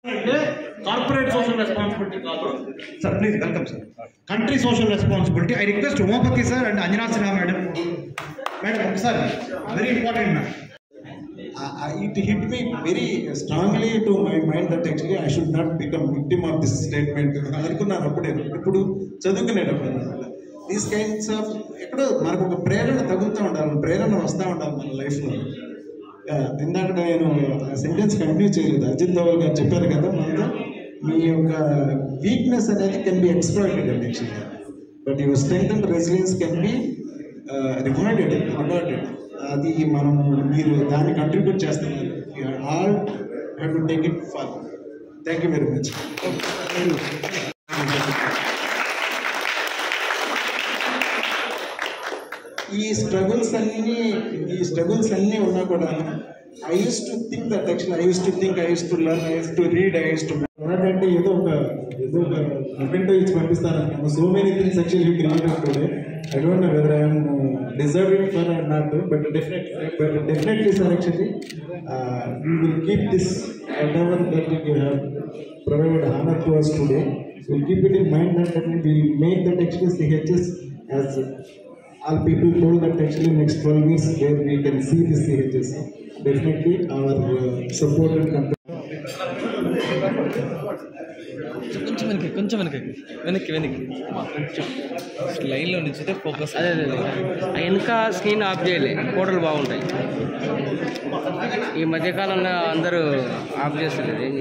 Corporate social responsibility. Sir, please welcome, sir. Country social responsibility. I request Umapati sir and Anjana Sinha madam. Madam, sir, very important, ma'am. It hit me very strongly to my mind that actually I should not become victim of this statement. These kinds of మనకు ఒక ప్రేరణ తగులుతూ ఉండాలి, ప్రేరణ వస్తూ ఉండాలి మన లైఫ్లో. ఇందాక నేను సెంటెన్స్ కంటిన్యూ చేయలేదు. అజిత్ దోవల్ గారు చెప్పారు కదా, మనతో మీ యొక్క వీక్నెస్ అనేది కెన్ బి ఎక్స్ప్లాయిటెడ్ అండి యాక్చువల్గా, but your strength and resilience can be rewarded. అది మనము మీరు దాన్ని కంట్రిబ్యూట్ చేస్తున్నారు. All have to take it for. Thank you very much. ఈ స్ట్రగుల్స్ అన్నీ ఉన్నా కూడా I used to think that actually I used to learn, I used to read, I used to అంటే ఏదో ఒక మొమెంటో ఇచ్చి పంపిస్తాను. So many things actually you created today. I don't know whether I am deserving for or not, but definitely sir, actually we will keep this whatever that you have provided honor to us today. We'll keep it in mind that we will make that actually CHS as all people told that actually next 12 years where we can see this CHS. Definitely our support and control. కొంచెం వెనక్కి లైన్లో నుంచి focus. అదే వెనక screen off చేయలే, ఫోటోలు బాగుంటాయి. ఈ మధ్యకాలంలో అందరూ ఆఫ్ చేస్తలేదు. ఏం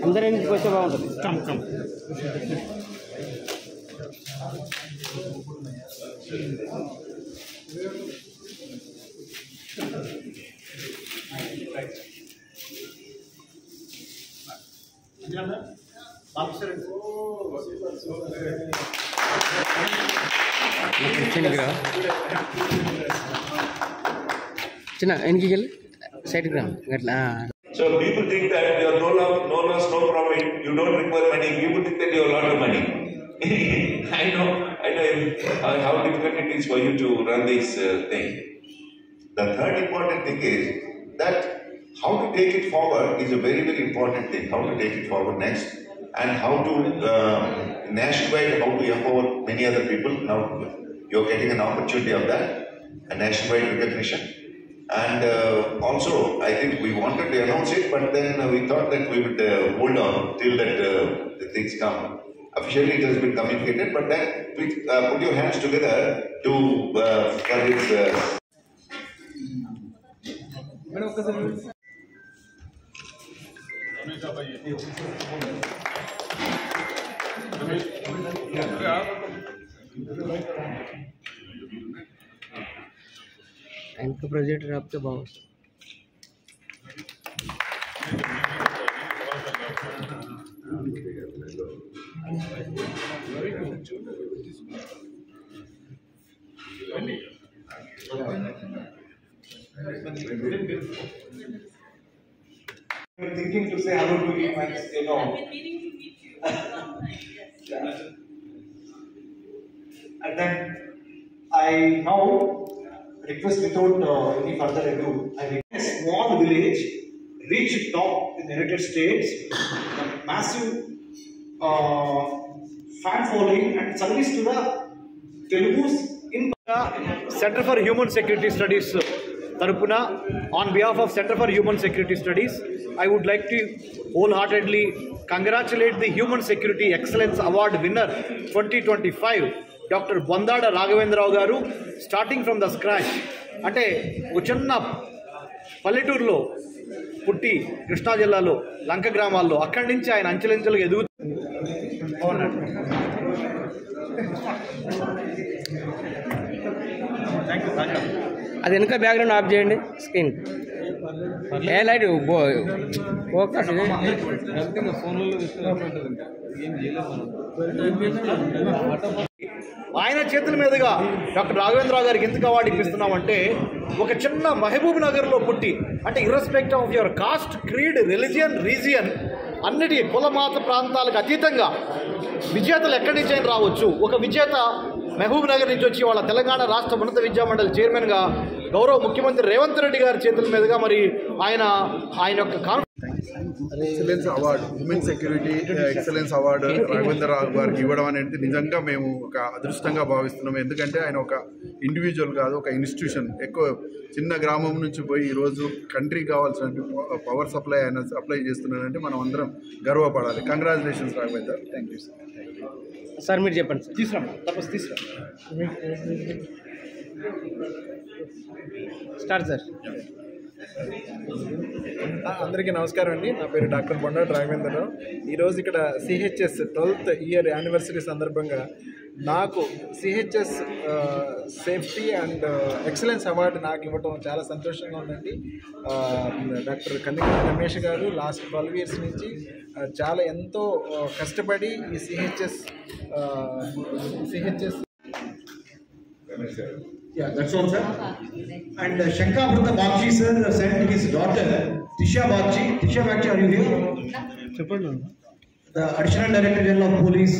అందరూ ఇంటికి వస్తే బాగుంటుంది. చిన్న వెనక్కి వెళ్ళి సైడ్కి రా అట్లా. So people think that you are no loss, no profit, you don't require money, people think that you have a lot of money. I know how difficult it is for you to run this thing. The third important thing is that how to take it forward is a very, very important thing. How to take it forward next, and how to nationwide, how to empower many other people. Now you are getting an opportunity of that, a nationwide recognition. And also, I think we wanted to announce it, but then we thought that we would hold on till that the things come. Officially, it has been communicated, but then please put your hands together to for this. ఇంకా project రాపితే బాగుంటుంది. I'm thinking to say hello to him and and then I now request without any further ado, I request a small village reach top in the United States, a massive fan following and service to the Telugus in Center for Human Security Studies Tarupuna. On behalf of Center for Human Security Studies, I would like to wholeheartedly congratulate the Human Security Excellence Award winner 2025, Dr. Bandada Raghavendra garu, starting from the scratch. అంటే ఒక చిన్న పల్లెటూరులో పుట్టి కృష్ణా జిల్లాలో లంక గ్రామాల్లో అక్కడి నుంచి ఆయన అంచెలంచెలుగా ఎదుగు. అది వెనక బ్యాక్గ్రౌండ్ ఆఫ్ చేయండి స్క్రీన్. ఏ లైట్ ఫోకస్ ఆయన చేతుల మీదుగా డాక్టర్ రాఘవేంద్రరావు గారికి ఎందుకు అవార్డు ఇప్పిస్తున్నామంటే, ఒక చిన్న మహబూబ్ నగర్లో పుట్టి, అంటే irrespective of your caste, creed, religion, region అన్నిటి కులమాత ప్రాంతాలకు అతీతంగా విజేతలు ఎక్కడి నుంచి అయినా రావచ్చు. ఒక విజేత మహబూబ్ నగర్ నుంచి వచ్చి వాళ్ళ తెలంగాణ రాష్ట్ర ఉన్నత విద్యా మండలి చైర్మన్గా గౌరవ ముఖ్యమంత్రి రేవంత్ రెడ్డి గారి చేతుల మీదుగా మరి ఆయన యొక్క excellence award, women security excellence award Raghavendra Rao గారికి ఇవ్వడం అనేది నిజంగా మేము ఒక అదృష్టంగా భావిస్తున్నాము. ఎందుకంటే ఆయన ఒక ఇండివిజువల్ కాదు, ఒక ఇన్స్టిట్యూషన్. ఎక్కువ చిన్న గ్రామం నుంచి పోయి ఈరోజు కంట్రీకి కావాల్సిన పవర్ సప్లై ఆయన సప్లై చేస్తున్నాడంటే మనం అందరం గర్వపడాలి. Congratulations Raghavendra. Thank you sir. Sir మీరు చెప్పండి సార్. తీసుకురా తప్పస్ తీసుకురా స్టార్ట్ సార్. అందరికీ నమస్కారం అండి. నా పేరు డాక్టర్ బొండాటి రాఘవేంద్రరావు. ఈరోజు ఇక్కడ సిహెచ్ఎస్ 12th ఇయర్ యానివర్సరీ సందర్భంగా నాకు CHS safety and excellence award నాకు ఇవ్వటం చాలా సంతోషంగా ఉందండి. డాక్టర్ కన్నికల రమేష్ గారు లాస్ట్ 12 years నుంచి చాలా ఎంతో కష్టపడి ఈ CHS Yeah, that's all, sir. And Shankapurtha Bagchi, sir, sent his daughter, Tisha Bagchi. Tisha Bagchi, are you here? The Additional Director General of Police.